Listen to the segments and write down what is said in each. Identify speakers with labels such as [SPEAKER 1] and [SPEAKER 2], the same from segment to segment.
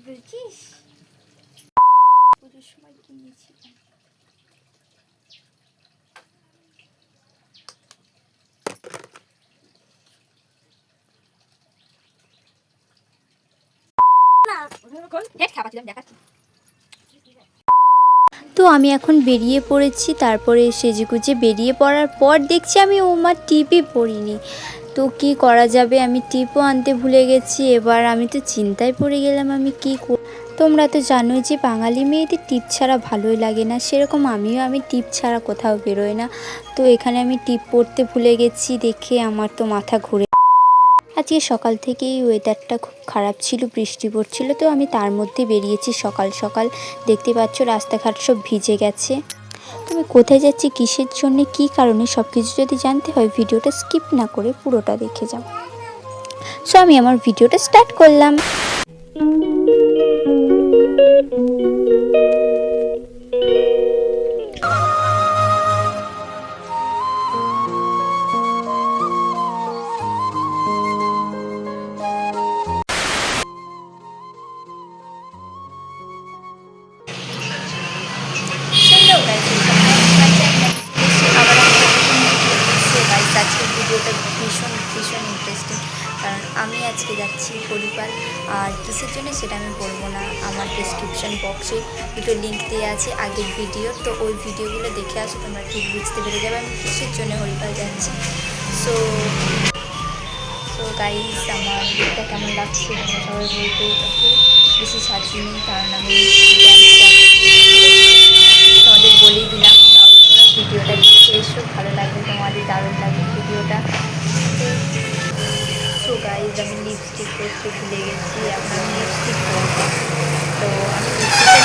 [SPEAKER 1] বুঝিস পুজোর সময় কিনেছিলাম। তো আমি এখন বেরিয়ে পড়েছি। তারপরে সেজেগুজে বেরিয়ে পড়ার পর দেখছি আমি ওমার টিপই পরিনি। তো কি করা যাবে, আমি টিপও আনতে ভুলে গেছি। এবার আমি তো চিন্তায় পড়ে গেলাম আমি কি করব। তোমরা তো জানোই যে বাঙালি মেয়েদের টিপ ছাড়া ভালোই লাগে না, সেরকম আমি টিপ ছাড়া কোথাও বেরোই না। তো এখানে আমি টিপ পরতে ভুলে গেছি দেখে আমার তো মাথা ঘুরে। আজকে সকাল থেকেই ওয়েদারটা খুব খারাপ ছিল, বৃষ্টি পড়ছিল। তো আমি তার মধ্যে বেরিয়েছি সকাল সকাল। দেখতে পাচ্ছ রাস্তাঘাট সব ভিজে গেছে। তুমি কোথায় যাচ্ছি, কিসের জন্য, কী কারণে, সব কিছু যদি জানতে হয় ভিডিওটা স্কিপ না করে পুরোটা দেখে যাও। সো আমি আমার ভিডিওটা স্টার্ট করলাম। আজকের ভিডিওটা ভীষণ ভীষণ ইন্টারেস্টিং, কারণ আমি আজকে যাচ্ছি হরিপাল। আর কিসের জন্য সেটা আমি বলবো না, আমার ডিসক্রিপশান বক্সে দুটো লিঙ্ক দেওয়া আছে আগের ভিডিও। তো ওই ভিডিওগুলো দেখে আসো, তোমরা ঠিক বুঝতে পেরে যাবে আমি কিসের জন্য হরিপাল যাচ্ছি। সো গাইজ, আমার ভিডিওটা কেমন লাগছে তোমরা সবাই বলতে। বেশি সাজিনি কারণ আমি তোমাদের বলেই দিলাম, তাও তোমরা ভিডিওটা দেখে এসো, ভালো লাগবে তোমাদের, দারুণ লাগবে ভিডিওটা। সো গাইজ, আমি লিপস্টিক করতে ভুলে গেছি, এখন আমি লিপস্টিক করবো। তো আমি লিপস্টিকটা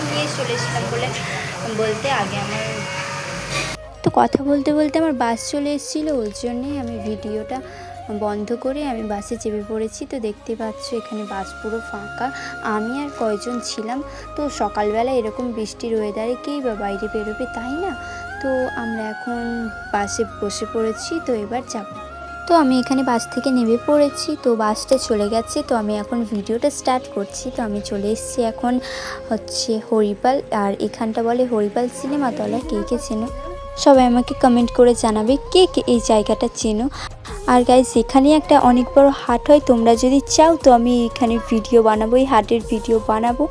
[SPEAKER 1] নিয়ে চলে এসেছিলাম বলতে আগে আমার তো কথা বলতে বলতে আমার বাস চলে এসেছিলো, ওই জন্যেই আমি ভিডিওটা বন্ধ করে আমি বাসে চেপে পড়েছি। তো দেখতে পাচ্ছ এখানে বাস পুরো ফাঁকা, আমি আর কয়জন ছিলাম। তো সকালবেলা এরকম বৃষ্টির ওয়েদারে কেই বা বাইরে বেরোবে, তাই না? তো আমরা এখন বাসে বসে পড়েছি, তো এবার যাব। তো আমি এখানে বাস থেকে নেমে পড়েছি, তো বাসটা চলে গেছে। তো আমি এখন ভিডিওটা স্টার্ট করছি। তো আমি চলে এসেছি এখন হচ্ছে হরিপাল, আর এখানটা বলে হরিপাল সিনেমাতলা। কে কে চেনো সবাই আমাকে কমেন্ট করে জানাবে কে কে এই জায়গাটা চেনো। আর গাইজ, এখানে একটা অনেক বড় হাট হয়, তোমরা যদি চাও তো আমি এখানে ভিডিও বানাবো, এই হাটের ভিডিও বানাবো।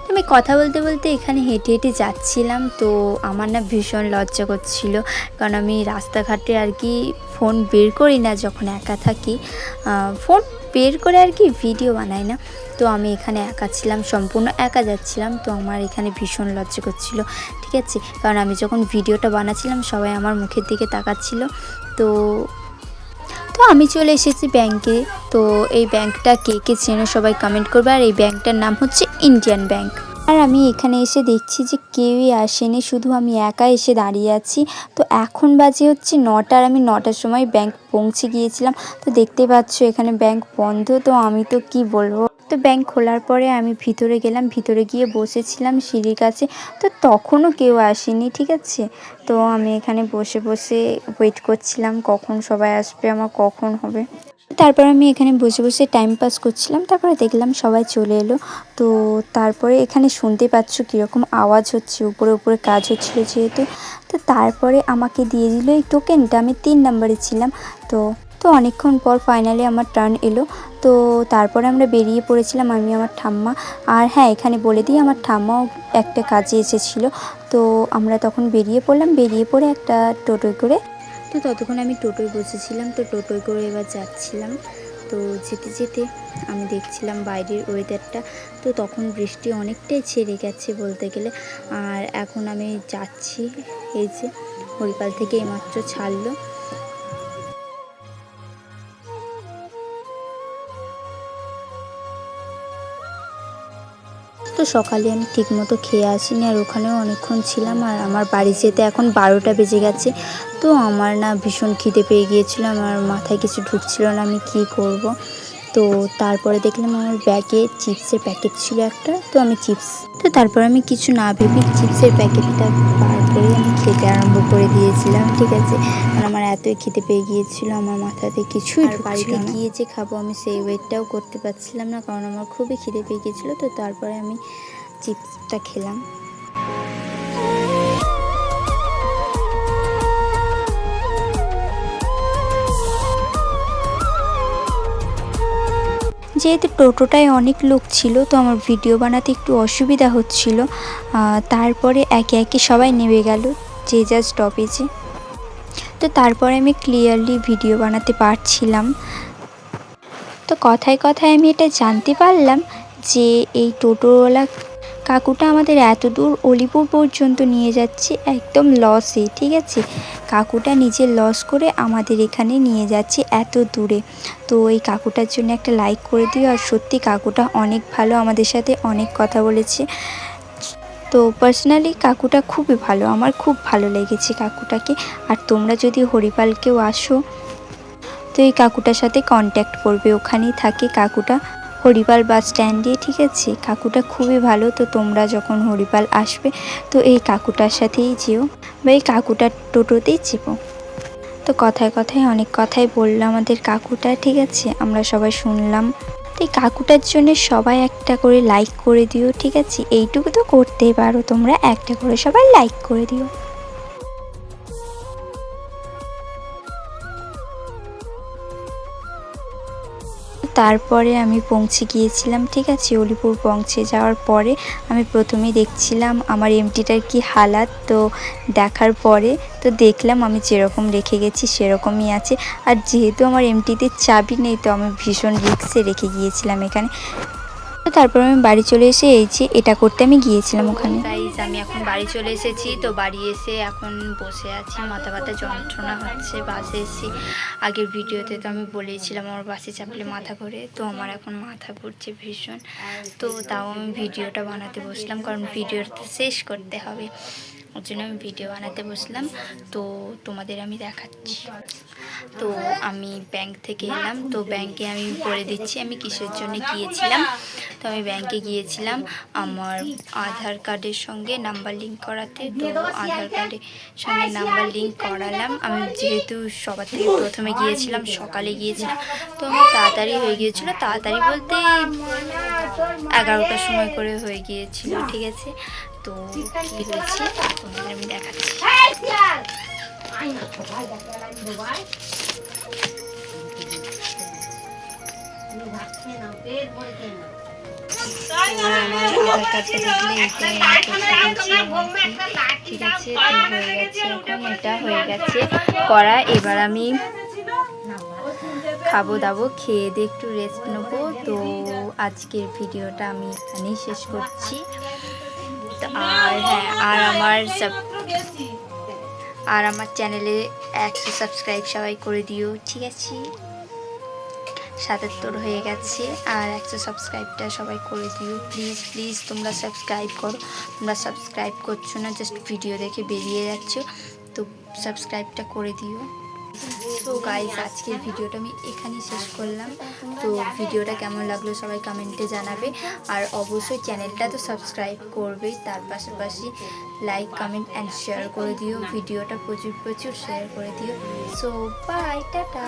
[SPEAKER 1] আমি কথা বলতে বলতে এখানে হেঁটে হেঁটে যাচ্ছিলাম। তো আমার না ভীষণ লজ্জা করছিল, কারণ আমি রাস্তাঘাটে আর কি ফোন বের করি না যখন একা থাকি, ফোন বের করে আর কি ভিডিও বানাই না। তো আমি এখানে একা ছিলাম, সম্পূর্ণ একা যাচ্ছিলাম। তো আমার এখানে ভীষণ লজ্জা করছিল, ঠিক আছে, কারণ আমি যখন ভিডিওটা বানাচ্ছিলাম সবাই আমার মুখের দিকে তাকাচ্ছিল। তো তো আমি চলে এসেছি ব্যাংকে। তো এই ব্যাংকটা কে কে চেনো সবাই কমেন্ট করবে। আর এই ব্যাংকটার নাম হচ্ছে ইন্ডিয়ান ব্যাংক। আর আমি এখানে এসে দেখছি যে কেউই আসেনি, শুধু আমি একা এসে দাঁড়িয়ে আছি। তো এখন বাজে হচ্ছে 9টা, আর আমি 9টার সময় ব্যাংক পৌঁছে গিয়েছিলাম। তো দেখতে পাচ্ছ এখানে ব্যাংক বন্ধ। তো আমি তো কি বলবো। তো ব্যাংক খোলার পরে আমি ভিতরে গেলাম, ভিতরে গিয়ে বসেছিলাম সিঁড়ির কাছে। তো তখনও কেউ আসেনি, ঠিক আছে। তো আমি এখানে বসে বসে ওয়েট করছিলাম কখন সবাই আসবে, আমার কখন হবে। তারপর আমি এখানে বসে বসে টাইম পাস করছিলাম। তারপরে দেখলাম সবাই চলে এলো। তো তারপরে এখানে শুনতে পাচ্ছ কীরকম আওয়াজ হচ্ছে, উপরে উপরে কাজ হচ্ছিলো যেহেতু। তো তারপরে আমাকে দিয়ে দিল এই টোকেনটা, আমি 3 নম্বরে ছিলাম। তো তো অনেকক্ষণ পর ফাইনালি আমার টার্ন এলো। তো তারপরে আমরা বেরিয়ে পড়েছিলাম, আমি আমার ঠাম্মা। আর হ্যাঁ, এখানে বলে দিই আমার ঠাম্মাও একটা কাজে এসেছিলো। তো আমরা তখন বেরিয়ে পড়লাম, বেরিয়ে পড়ে একটা টোটোয় করে। তো ততক্ষণ আমি টোটোয় বসেছিলাম, তো টোটোয় করে এবার যাচ্ছিলাম। তো যেতে যেতে আমি দেখছিলাম বাইরের ওয়েদারটা। তো তখন বৃষ্টি অনেকটাই ছেড়ে গেছে বলতে গেলে। আর এখন আমি যাচ্ছি, এই যে হরিপাল থেকে এইমাত্র ছাড়লো। তো সকালে আমি ঠিকমতো খেয়ে আসিনি, আর ওখানেও অনেকক্ষণ ছিলাম। আর আমার বাড়ি যেতে এখন 12টা বেজে গেছে। তো আমার না ভীষণ খিদে পেয়ে গিয়েছিলো, আমার মাথায় কিছু ঢুকছিল না আমি কি করব। তো তারপরে দেখলাম আমার ব্যাগে চিপসের প্যাকেট ছিল একটা, তো আমি তারপর আমি কিছু না ভেবে চিপসের প্যাকেটটা বার করে আমি খেতে আরম্ভ করে দিয়েছিলাম, ঠিক আছে। কারণ আমার এতই খেতে পেয়ে গিয়েছিল, আমার মাথাতে কিছুই বাড়িতে গিয়ে যে খাবো আমি সেই ওয়েটটাও করতে পারছিলাম না, কারণ আমার খুবই খিদে পেয়ে গিয়েছিলো। তো তারপরে আমি চিপসটা খেলাম। যেহেতু টোটোটায় অনেক লোক ছিল, তো আমার ভিডিও বানাতে একটু অসুবিধা হচ্ছিল। তারপরে একে একে সবাই নেমে গেল যে যার স্টপেজে। তো তারপরে আমি ক্লিয়ারলি ভিডিও বানাতে পারছিলাম। তো কথায় কথায় আমি এটা জানতে পারলাম যে এই টোটোওয়ালা কাকুটা আমাদের এত দূর অলিপুর পর্যন্ত নিয়ে যাচ্ছে একদম লসে, ঠিক আছে। কাকুটা নিজের লস করে আমাদের এখানে নিয়ে যাচ্ছে এত দূরে। তো এই কাকুটার জন্য একটা লাইক করে দিও। আর সত্যি কাকুটা অনেক ভালো, আমাদের সাথে অনেক কথা বলেছে। তো পার্সোনালি কাকুটা খুবই ভালো, আমার খুব ভালো লেগেছে কাকুটাকে। আর তোমরা যদি হরিপালকেও আসো তো এই কাকুটার সাথে কন্ট্যাক্ট করবে, ওখানেই থাকে কাকুটা, হরিপাল বাস স্ট্যান্ডে, ঠিক আছে। কাকুটা খুবই ভালো। তো তোমরা যখন হরিপাল আসবে তো এই কাকুটার সাথেই যেও বা এই কাকুটার টোটোতেই চেপো। তো কথায় কথায় অনেক কথাই বললো আমাদের কাকুটা, ঠিক আছে, আমরা সবাই শুনলাম। তো এই কাকুটার জন্য সবাই একটা করে লাইক করে দিও, ঠিক আছে। এইটুকু তো করতেই পারো তোমরা, একটা করে সবাই লাইক করে দিও। তারপরে আমি পৌঁছে গিয়েছিলাম, ঠিক আছে। অলিপুর পৌঁছে যাওয়ার পরে আমি প্রথমেই দেখছিলাম আমার এমটিটার কি হালাত। তো দেখার পরে তো দেখলাম আমি যেরকম রেখে গেছি সেরকমই আছে। আর যেহেতু আমার এমটিতে চাবি নেই তো আমি ভীষণ রিস্কে রেখে গিয়েছিলাম এখানে। তো তারপর আমি বাড়ি চলে এসে এই যে এটা করতে আমি গিয়েছিলাম ওখানে। গাইস আমি এখন বাড়ি চলে এসেছি। তো বাড়ি এসে এখন বসে আছি, মাথা ব্যথা যন্ত্রণা হচ্ছে। বাসে এসেছি, আগের ভিডিওতে তো আমি বলেছিলাম আমার বাসে চাপলে মাথা ঘোরে, তো আমার এখন মাথা ঘুরছে ভীষণ। তো তাও আমি ভিডিওটা বানাতে বসলাম, কারণ ভিডিওটা শেষ করতে হবে, ওর জন্য আমি ভিডিও বানাতে বসলাম। তো তোমাদের আমি দেখাচ্ছি। তো আমি ব্যাংক থেকে এলাম, তো ব্যাংকে আমি বলে দিচ্ছি আমি কিসের জন্য গিয়েছিলাম। তো আমি ব্যাংকে গিয়েছিলাম আমার আধার কার্ডের সঙ্গে নাম্বার লিঙ্ক করাতে। তো আধার কার্ডের সঙ্গে নাম্বার লিঙ্ক করালাম। আমি যেহেতু সবার থেকে প্রথমে গিয়েছিলাম, সকালে গিয়েছিলাম, তো আমার তাড়াতাড়ি হয়ে গিয়েছিলো। তাড়াতাড়ি বলতে 11টার সময় করে হয়ে গিয়েছিল, ঠিক আছে। তো কী হয়েছে তোমাদের আমি দেখাচ্ছি। আধার কার্ডটা দেখলে ঠিক আছে, হয়ে গেছে এখন, এটা হয়ে গেছে করা। এবার আমি খাবো দাবো, খেয়ে দিয়ে একটু রেস্ট নেবো। তো আজকের ভিডিওটা আমি এখানেই শেষ করছি। আর হ্যাঁ, আর আমার চ্যানেলে 100 সাবস্ক্রাইব সবাই করে দিও, ঠিক আছে। 77 হয়ে গেছে, আর 100 সাবস্ক্রাইবটা সবাই করে দিও প্লিজ প্লিজ। তোমরা সাবস্ক্রাইব করো, তোমরা সাবস্ক্রাইব করছো না, জাস্ট ভিডিও দেখে বেরিয়ে যাচ্ছ। তো সাবস্ক্রাইবটা করে দিও। তো গাইস আজকের ভিডিওটা আমি এখানেই শেষ করলাম। তো ভিডিওটা কেমন লাগলো সবাই কমেন্টে জানাবে। আর অবশ্যই চ্যানেলটা তো সাবস্ক্রাইব করবেই, তার পাশাপাশি লাইক কমেন্ট অ্যান্ড শেয়ার করে দিও। ভিডিওটা প্রচুর প্রচুর শেয়ার করে দিও। So bye, tata.